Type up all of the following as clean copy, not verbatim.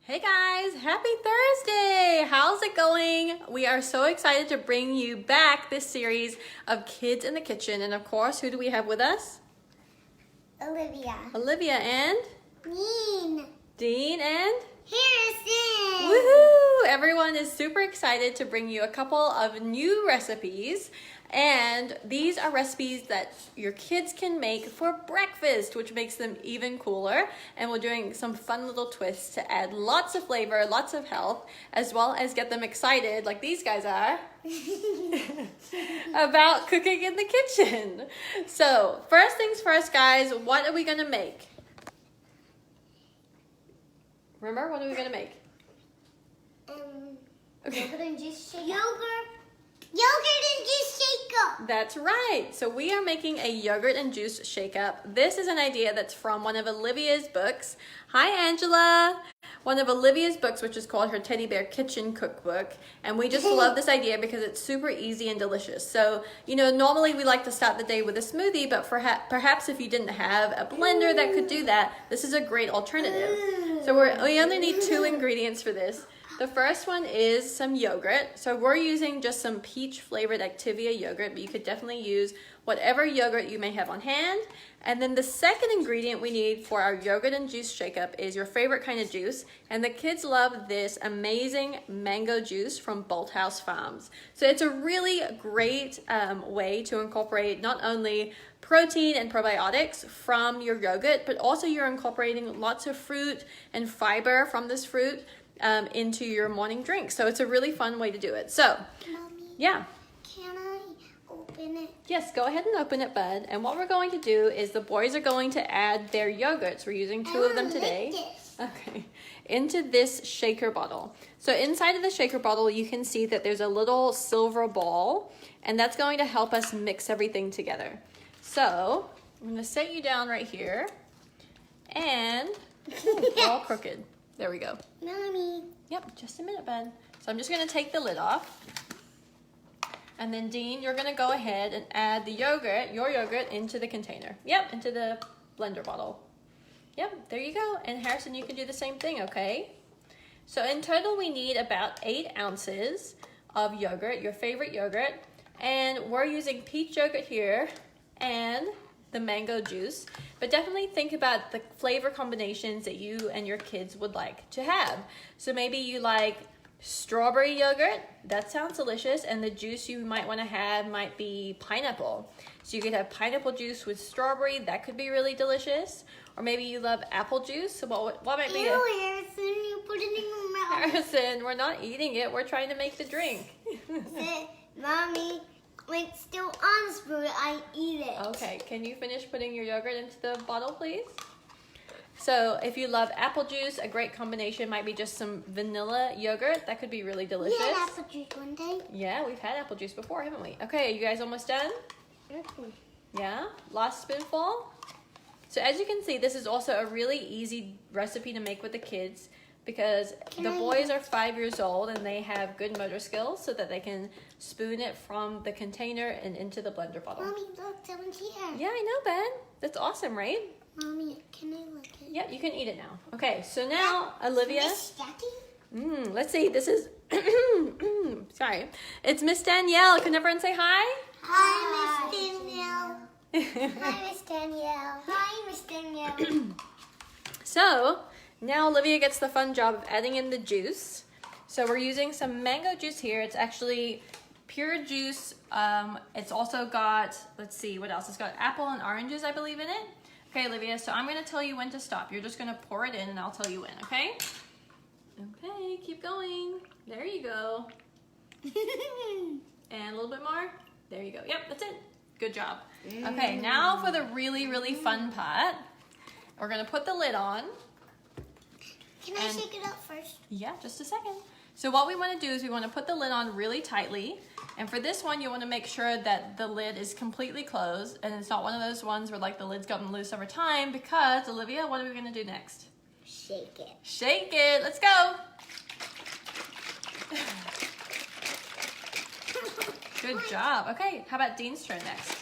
Hey guys, happy Thursday! How's it going? We are so excited to bring you back this series of Kids in the Kitchen. And of course, who do we have with us? Olivia and? Dean and? Harrison! Woohoo! Everyone is super excited to bring you a couple of new recipes. And these are recipes that your kids can make for breakfast, which makes them even cooler. And we're doing some fun little twists to add lots of flavor, lots of health, as well as get them excited, like these guys are, about cooking in the kitchen. So, first things first, guys, what are we going to make? Remember, what are we going to make? Yogurt and juice shake. Yogurt and juice shake-up. That's right. So we are making a yogurt and juice shake-up. This is an idea that's from one of Olivia's books. Hi, Angela. One of Olivia's books, which is called her Teddy Bear Kitchen Cookbook. And we just love this idea because it's super easy and delicious. So, you know, normally we like to start the day with a smoothie, but perhaps if you didn't have a blender that could do that, this is a great alternative. So we only need 2 ingredients for this. The first one is some yogurt. So we're using just some peach flavored Activia yogurt, but you could definitely use whatever yogurt you may have on hand. And then the second ingredient we need for our yogurt and juice shake-up is your favorite kind of juice. And the kids love this amazing mango juice from Bolthouse Farms. So it's a really great way to incorporate not only protein and probiotics from your yogurt, but also you're incorporating lots of fruit and fiber from this fruit into your morning drink. So it's a really fun way to do it. So, Mommy, yeah. can I open it? Yes, go ahead and open it, bud. And what we're going to do is the boys are going to add their yogurts. We're using 2 of them today. Okay. Into this shaker bottle. So inside of the shaker bottle, you can see that there's a little silver ball, and that's going to help us mix everything together. So I'm going to set you down right here, and we're all crooked. There we go. Mommy. Yep, just a minute, bud. So I'm just going to take the lid off. And then, Dean, you're going to go ahead and add the yogurt, your yogurt, into the container. Yep, into the blender bottle. Yep, there you go. And Harrison, you can do the same thing, okay? So in total, we need about 8 ounces of yogurt, your favorite yogurt. And we're using peach yogurt here and the mango juice, but definitely think about the flavor combinations that you and your kids would like to have. So maybe you like strawberry yogurt, that sounds delicious, and the juice you might want to have might be pineapple. So you could have pineapple juice with strawberry, that could be really delicious. Or maybe you love apple juice, so what might be Harrison, you put it in your mouth. Harrison, we're not eating it, we're trying to make the drink. Mommy, when it's still on the spoon, I eat it. Okay, can you finish putting your yogurt into the bottle, please? So if you love apple juice, a great combination might be just some vanilla yogurt. That could be really delicious. We had apple juice one day. Yeah, we've had apple juice before, haven't we? Okay, are you guys almost done? Yeah, last spoonful. So as you can see, this is also a really easy recipe to make with the kids because the boys are 5 years old and they have good motor skills so that they can spoon it from the container and into the blender bottle. Mommy, look, someone's here. Yeah, I know, Ben. That's awesome, right? Mommy, can I look at it? Yeah, you can eat it now. Okay, so now, Olivia. Miss Jackie? Let's see, this is, sorry. It's Miss Danielle. Can everyone say hi? Hi, Miss Danielle. Hi, Miss Danielle. Hi, Miss Danielle. So, now Olivia gets the fun job of adding in the juice. So we're using some mango juice here. It's actually pure juice. It's also got, let's see, what else? It's got apple and oranges, I believe, in it. Okay, Olivia, so I'm going to tell you when to stop. You're just going to pour it in and I'll tell you when, okay? Okay, keep going. There you go. And a little bit more. There you go. Yep, that's it. Good job. Okay, now for the really, really fun part. We're going to put the lid on. Can I shake it up first? Yeah, just a second. So what we want to do is we want to put the lid on really tightly. And for this one, you want to make sure that the lid is completely closed. And it's not one of those ones where like the lid's gotten loose over time because, Olivia, what are we going to do next? Shake it. Shake it. Let's go. Good job. Okay, how about Dean's turn next?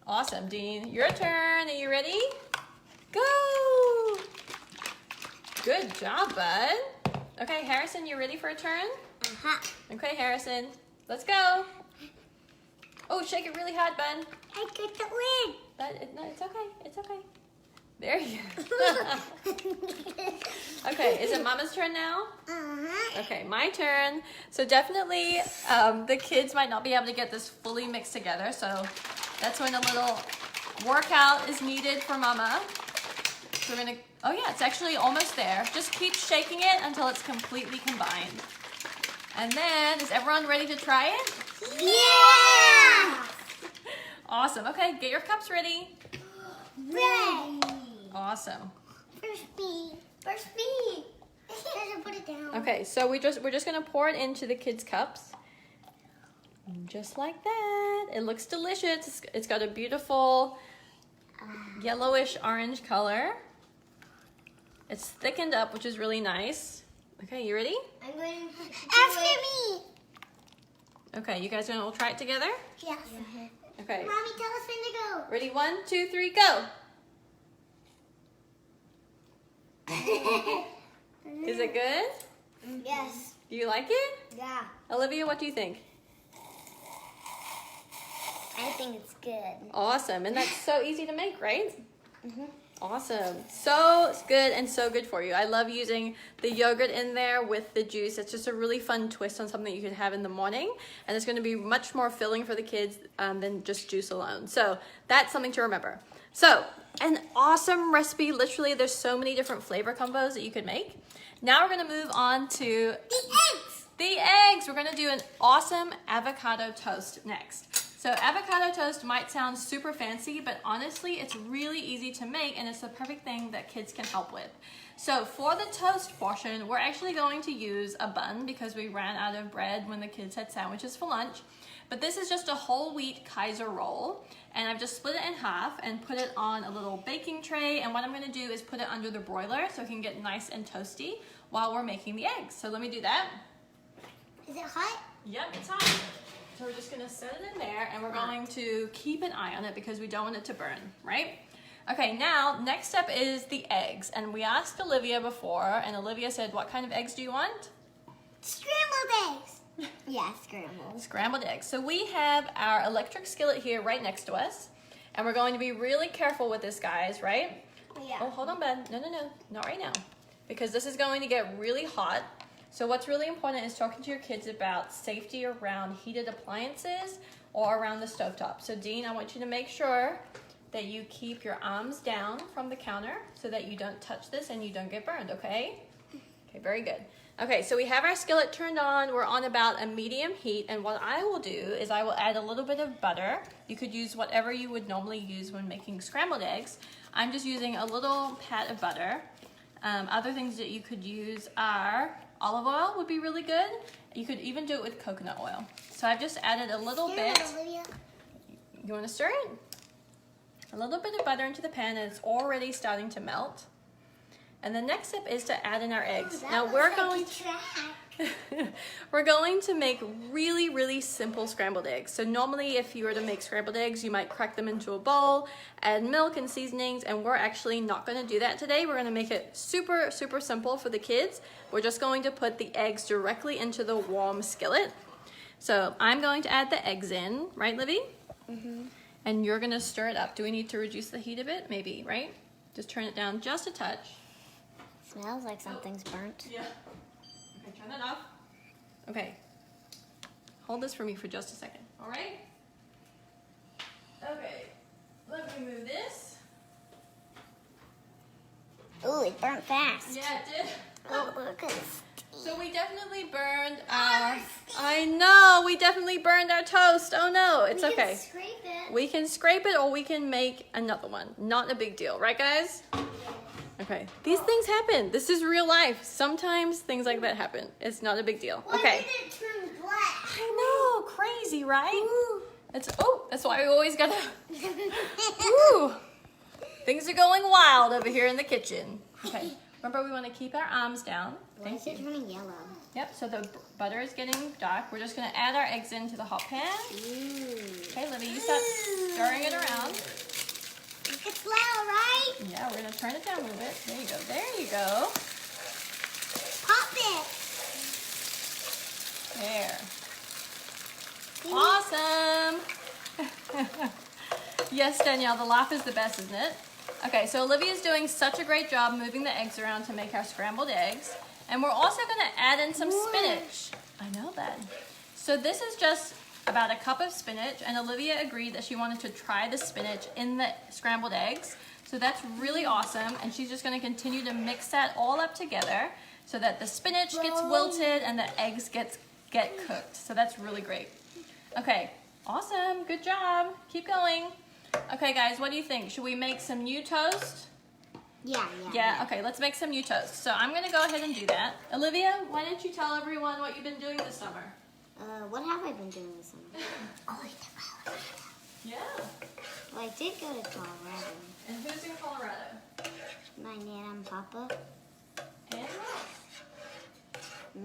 Awesome, Dean. Your turn. Are you ready? Go! Good job, bud. Okay, Harrison, you ready for a turn? Uh-huh. Okay, Harrison, let's go. Oh, shake it really hard, bud. I got the lid. No, it's okay. It's okay. There you go. Okay, is it Mama's turn now? Uh-huh. Okay, my turn. So definitely the kids might not be able to get this fully mixed together, so that's when a little workout is needed for Mama. So we're gonna, oh yeah, it's actually almost there. Just keep shaking it until it's completely combined. And then, is everyone ready to try it? Yeah! Awesome. Okay, get your cups ready. Ready. Awesome. First me. First me. Let's put it down. Okay, so we're just gonna pour it into the kids' cups. Just like that. It looks delicious. It's got a beautiful yellowish orange color. It's thickened up, which is really nice. Okay, you ready? I'm going to after me. Okay, you guys we'll try it together? Yes. Okay. Mommy, tell us when to go. Ready? 1, 2, 3, go. Is it good? Yes. Do you like it? Yeah. Olivia, what do you think? I think it's good. Awesome. And that's so easy to make, right? Awesome. So good and so good for you. I love using the yogurt in there with the juice. It's just a really fun twist on something you could have in the morning. And it's going to be much more filling for the kids than just juice alone. So that's something to remember. So an awesome recipe. Literally, there's so many different flavor combos that you could make. Now we're going to move on to The eggs. the eggs. We're going to do an awesome avocado toast next. So avocado toast might sound super fancy, but honestly, it's really easy to make and it's the perfect thing that kids can help with. So for the toast portion, we're actually going to use a bun because we ran out of bread when the kids had sandwiches for lunch. But this is just a whole wheat Kaiser roll, and I've just split it in half and put it on a little baking tray. And what I'm gonna do is put it under the broiler so it can get nice and toasty while we're making the eggs. So let me do that. Is it hot? Yep, it's hot. So we're just gonna set it in there and we're going to keep an eye on it because we don't want it to burn, right? Okay, now, next step is the eggs. And we asked Olivia before, and Olivia said, what kind of eggs do you want? Scrambled eggs. Yeah, scrambled. Scrambled eggs. So we have our electric skillet here right next to us. And we're going to be really careful with this, guys, right? Yeah. Oh, hold on, bud. No, not right now. Because this is going to get really hot. So what's really important is talking to your kids about safety around heated appliances or around the stovetop. So Dean, I want you to make sure that you keep your arms down from the counter so that you don't touch this and you don't get burned, okay? Okay, very good. Okay, so we have our skillet turned on. We're on about a medium heat, and what I will do is I will add a little bit of butter. You could use whatever you would normally use when making scrambled eggs. I'm just using a little pat of butter. Other things that you could use are olive oil would be really good. You could even do it with coconut oil. So I've just added a little bit. You want to stir it? A little bit of butter into the pan, and it's already starting to melt. And the next step is to add in our eggs. Now we're going to make really, really simple scrambled eggs. So normally if you were to make scrambled eggs, you might crack them into a bowl, add milk and seasonings, and we're actually not going to do that today. We're going to make it super, super simple for the kids. We're just going to put the eggs directly into the warm skillet. So I'm going to add the eggs in, right, Livy? Mm-hmm. And you're going to stir it up. Do we need to reduce the heat a bit? Maybe, right? Just turn it down just a touch. Smells like something's burnt. Yeah. Okay, turn that off. Okay. Hold this for me for just a second, all right? Okay, let me move this. Ooh, it burnt fast. Yeah, it did. Oh, look at this. So we definitely burned our, I know, we definitely burned our toast. Oh no, it's okay. We can scrape it. We can scrape it or we can make another one. Not a big deal, right guys? Okay, these things happen. This is real life. Sometimes things like that happen. It's not a big deal. Why Okay. did it turn black? I know, crazy, right? Ooh. That's why we always gotta, ooh. Things are going wild over here in the kitchen. Okay, remember we wanna keep our arms down. Why is it turning yellow? Yep, so the butter is getting dark. We're just gonna add our eggs into the hot pan. Ooh. Okay, Libby, you start stirring it around. It's loud, right? Yeah, we're gonna turn it down a little bit. There you go, there you go. Yes, Danielle, the laugh is the best, isn't it? Okay, so Olivia's doing such a great job moving the eggs around to make our scrambled eggs. And we're also gonna add in some spinach. I know that. So this is just about a cup of spinach, and Olivia agreed that she wanted to try the spinach in the scrambled eggs. So that's really awesome, and she's just gonna continue to mix that all up together so that the spinach gets wilted and the eggs get cooked. So that's really great. Okay, awesome, good job. Keep going. Okay guys, what do you think? Should we make some new toast? Yeah, okay, let's make some new toast. So I'm gonna go ahead and do that. Olivia, why don't you tell everyone what you've been doing this summer? What have I been doing this summer? Oh, I did Colorado. Yeah. Well, I did go to Colorado. And who's in Colorado? My Nana and Papa. And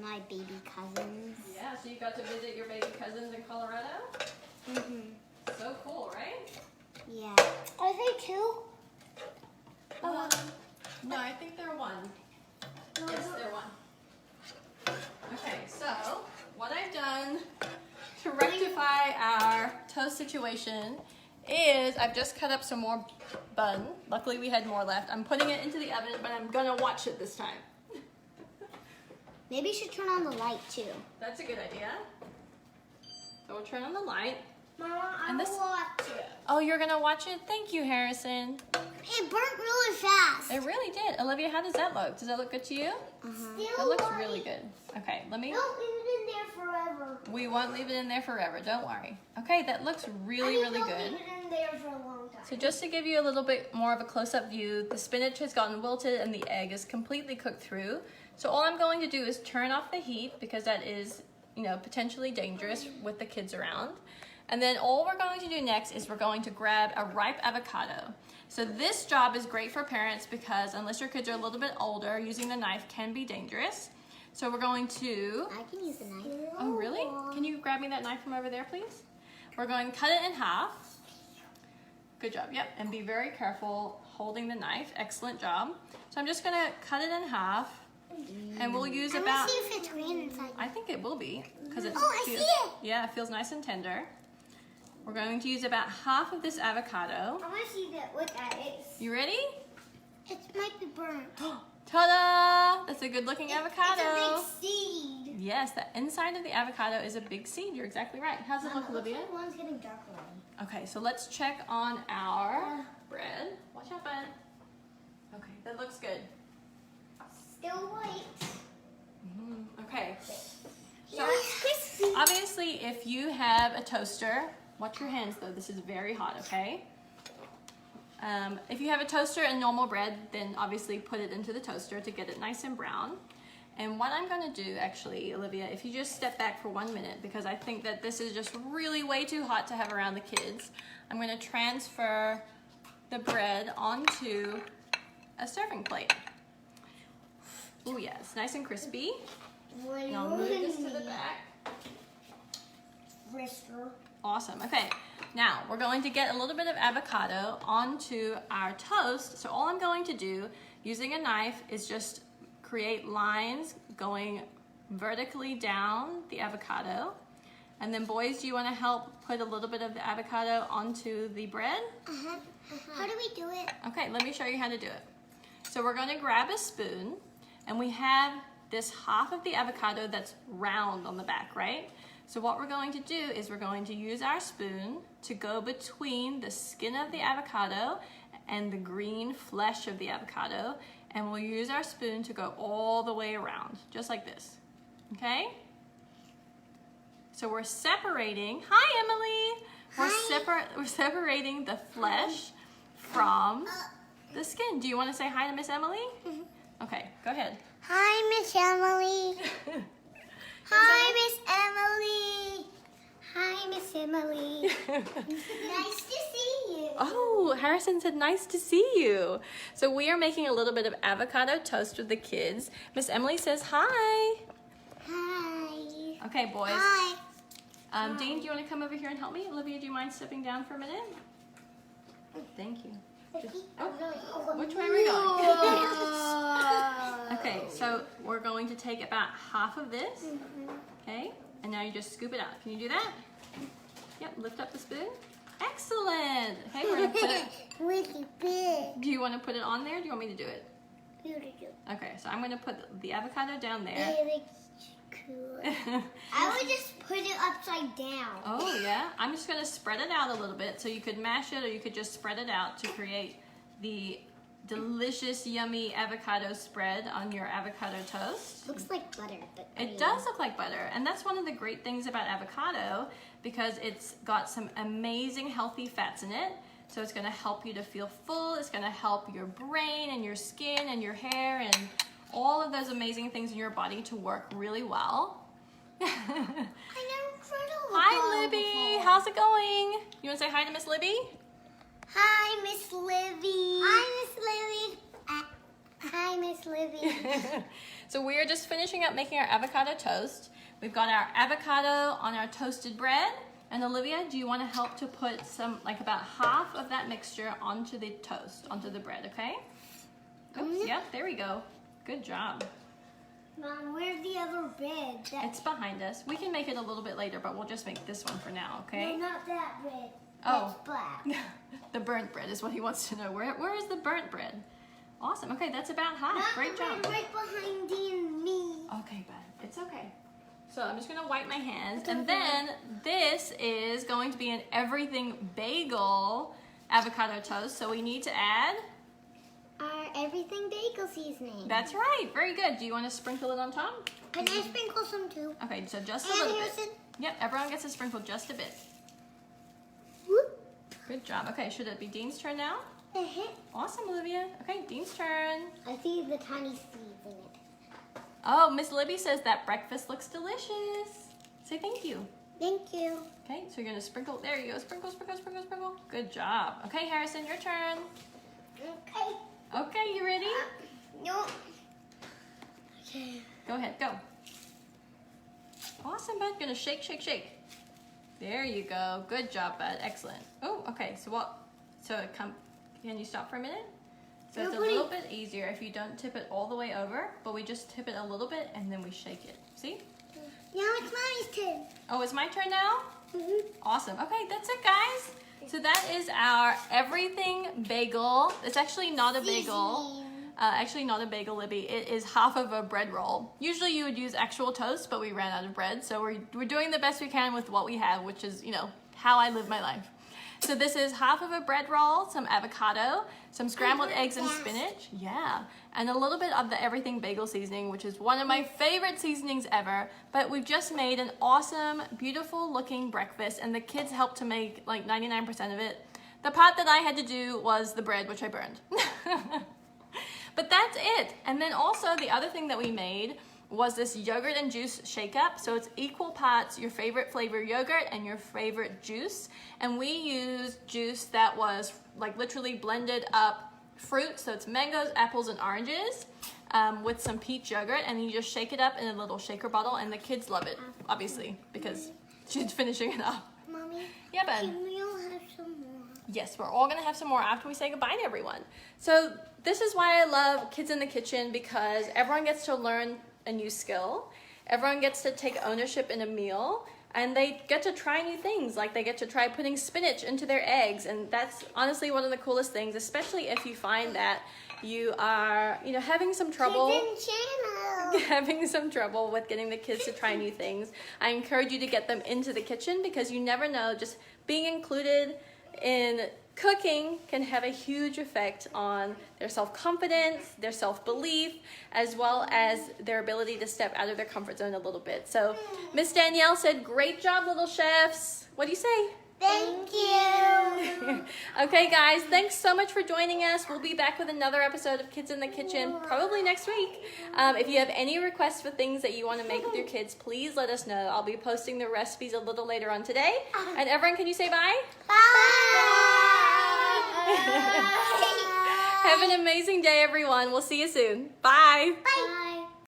My baby cousins. yeah, so you got to visit your baby cousins in Colorado? Mm-hmm. So cool, right? Yeah. Are they two? No, I think they're one. Yes, they're one. Okay, so what I've done to rectify our toast situation is I've just cut up some more bun. Luckily we had more left. I'm putting it into the oven, but I'm gonna watch it this time. Maybe you should turn on the light too. That's a good idea. So we'll turn on the light. Mama, And this- watch it. Oh, you're gonna watch it? Thank you, Harrison. It burnt really fast. It really did. Olivia, how does that look? Does that look good to you? That looks really good. Okay, let me... Don't leave it in there forever. We won't leave it in there forever, don't worry. Okay, that looks really, really Don't good. leave it in there for a long time. So just to give you a little bit more of a close-up view, the spinach has gotten wilted and the egg is completely cooked through. So all I'm going to do is turn off the heat because that is, you know, potentially dangerous with the kids around. And then all we're going to do next is we're going to grab a ripe avocado. So this job is great for parents because unless your kids are a little bit older, using the knife can be dangerous. So we're going to... I can use a knife. Oh, really? Can you grab me that knife from over there, please? We're going to cut it in half. Good job, yep. And be very careful holding the knife. Excellent job. So I'm just gonna cut it in half. And we'll use I'm about... gonna see if it's green inside. I think it will be. Because it Oh, I see it! Yeah, it feels nice and tender. We're going to use about half of this avocado. I want to see that. Look at it. You ready? It might be burnt. Ta-da! That's a good looking avocado. It's a big seed. Yes, the inside of the avocado is a big seed. You're exactly right. How's it look, Olivia? One's getting darker. Okay, so let's check on our bread. Watch out, bud. Okay, that looks good. Still white. Okay, so Yeah, it's crispy. obviously if you have a toaster, watch your hands though, this is very hot, okay? If you have a toaster and normal bread, then obviously put it into the toaster to get it nice and brown. And what I'm gonna do actually, Olivia, if you just step back for 1 minute, because I think that this is just really way too hot to have around the kids, I'm gonna transfer the bread onto a serving plate. Oh yes, nice and crispy. And I'll move this to the back. Awesome, okay. Now, we're going to get a little bit of avocado onto our toast. So all I'm going to do, using a knife, is just create lines going vertically down the avocado. And then boys, do you want to help put a little bit of the avocado onto the bread? How do we do it? Okay, let me show you how to do it. So we're going to grab a spoon, and we have this half of the avocado that's round on the back, right? So what we're going to do is we're going to use our spoon to go between the skin of the avocado and the green flesh of the avocado, and we'll use our spoon to go all the way around, just like this, okay? So we're separating, hi Emily! We're separating the flesh from the skin. Do you want to say hi to Miss Emily? Okay, go ahead. Hi, Miss Emily. Hi, Miss Emily. Hi, Miss Emily. Nice to see you. Oh, Harrison said nice to see you. So we are making a little bit of avocado toast with the kids. Miss Emily says hi. Hi. Okay, boys. Hi. Dean, do you want to come over here and help me? Olivia, do you mind stepping down for a minute? Thank you. Which way are we going? Okay, so we're going to take about half of this, okay? And now you just scoop it out. Can you do that? Yep, lift up the spoon. Excellent. Okay, we're gonna put it. Really big. Do you want to put it on there? Or do you want me to do it? Beautiful. Okay, so I'm gonna put the avocado down there. It looks cool. I would just put it upside down. Oh yeah, I'm just gonna spread it out a little bit. So you could mash it or you could just spread it out to create the delicious, yummy avocado spread on your avocado toast. Looks like butter, but It does look like butter, and that's one of the great things about avocado because it's got some amazing healthy fats in it. So it's gonna help you to feel full, it's gonna help your brain and your skin and your hair and all of those amazing things in your body to work really well. I never tried avocado Hi Libby, before. how's it going? You wanna say hi to Miss Libby? Hi, Miss Livy. Hi, Miss Livy. Hi, Miss Livy. So we're just finishing up making our avocado toast. We've got our avocado on our toasted bread. And Olivia, do you want to help to put some, like about half of that mixture onto the toast, onto the bread, okay? Oops, yep, there we go. Good job. Mom, where's the other bread? It's behind us. We can make it a little bit later, but we'll just make this one for now, okay? No, not that bread. Oh. That's black. The burnt bread is what he wants to know. Where is the burnt bread? Awesome. Okay, that's about half. Not Great the job. bread right behind Dee and me. Okay, bud. It's okay. So I'm just gonna wipe my hands, and then this is going to be an everything bagel avocado toast. So we need to add. Our everything bagel seasoning. That's right. Very good. Do you want to sprinkle it on top? Can I sprinkle some too? Okay, so just a And little here's bit. Yep, everyone gets to sprinkle just a bit. Whoop. Good job. Okay, should it be Dean's turn now? Uh-huh. Awesome, Olivia. Okay, Dean's turn. I see the tiny seeds in it. Oh, Miss Libby says that breakfast looks delicious. Say thank you. Thank you. Okay, so you're gonna sprinkle. There you go. Sprinkle, sprinkle, sprinkle, sprinkle. Good job. Okay, Harrison, your turn. Okay. Okay, you ready? No. Okay. Go ahead, go. Awesome, bud. Gonna shake, shake, shake. There you go. Good job, bud. Excellent. Oh, okay. So what? So can you stop for a minute? So it's a little bit easier if you don't tip it all the way over, but we just tip it a little bit and then we shake it. See? Now it's Mommy's turn. Oh, it's my turn now? Mm-hmm. Awesome. Okay, that's it, guys. So that is our everything bagel. It's actually not a bagel. Actually not a bagel, Libby. It is half of a bread roll. Usually you would use actual toast, but we ran out of bread. So we're doing the best we can with what we have, which is, you know, how I live my life. So this is half of a bread roll, some avocado, some scrambled eggs and spinach. Yeah. And a little bit of the everything bagel seasoning, which is one of my favorite seasonings ever. But we've just made an awesome, beautiful looking breakfast, and the kids helped to make like 99% of it. The part that I had to do was the bread, which I burned. But that's it. And then also the other thing that we made was this yogurt and juice shake up. So it's equal parts your favorite flavor yogurt and your favorite juice. And we used juice that was like literally blended up fruit. So it's mangoes, apples, and oranges with some peach yogurt. And you just shake it up in a little shaker bottle, and the kids love it, obviously, because she's finishing it up. Mommy, Yeah, bud. can we all have some more? Yes, we're all gonna have some more after we say goodbye to everyone. So this is why I love Kids in the Kitchen, because everyone gets to learn a new skill. Everyone gets to take ownership in a meal, and they get to try new things. Like they get to try putting spinach into their eggs, and that's honestly one of the coolest things, especially if you find that you are, you know, having some trouble. Kids in channel. Having some trouble with getting the kids to try new things. I encourage you to get them into the kitchen, because you never know, just being included in cooking can have a huge effect on their self-confidence, their self-belief, as well as their ability to step out of their comfort zone a little bit. So Miss Danielle said, great job, little chefs. What do you say? Thank you. Okay, guys, thanks so much for joining us. We'll be back with another episode of Kids in the Kitchen probably next week. If you have any requests for things that you want to make with your kids, please let us know. I'll be posting the recipes a little later on today. And everyone, can you say bye? Bye. Have an amazing day, everyone. We'll see you soon. Bye. Bye.